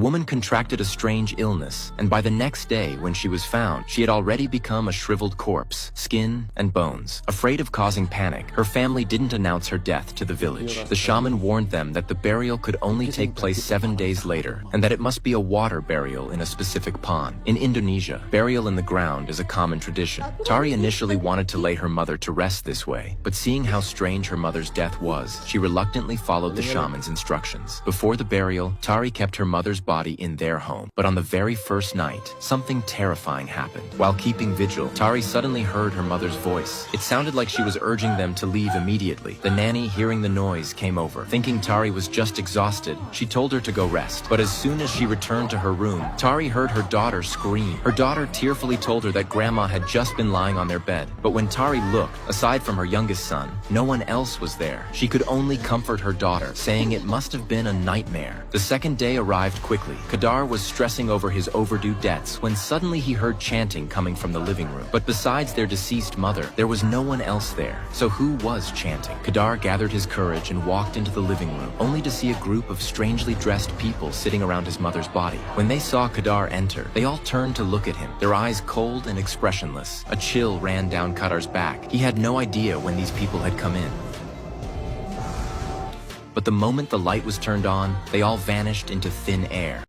woman contracted a strange illness, and by the next day when she was found, she had already become a shriveled corpse, skin and bones. Afraid of causing panic, her family didn't announce her death to the village. The shaman warned them that the burial could only take place 7 days later, and that it must be a water burial in a specific pond. In Indonesia, burial in the ground is a common tradition. Tari initially wanted to lay her mother to rest this way, but seeing how strange her mother's death was, she reluctantly followed the shaman's instructions. Before the burial, Tari kept her mother's body in their home, but on the very first night, something terrifying happened. While keeping vigil, Tari suddenly heard her mother's voice. It sounded like she was urging them to leave immediately. The nanny, hearing the noise, came over. Thinking Tari was just exhausted, she told her to go rest. But as soon as she returned to her room, Tari heard her daughter scream. Her daughter tearfully told her that grandma had just been lying on their bed. But when Tari looked, aside from her youngest son, no one else was there. She could only comfort her daughter, saying it must have been a nightmare. The second day arrived quickly. Kadar was stressing over his overdue debts when suddenly he heard chanting coming from the living room. But besides their deceased mother, there was no one else there. So who was chanting? Kadar gathered his courage and walked into the living room, only to see a group of strangely dressed people sitting around his mother's body. When they saw Kadar enter, they all turned to look at him, their eyes cold and expressionless. A chill ran down Kadar's back. He had no idea when these people had come in. But the moment the light was turned on, they all vanished into thin air.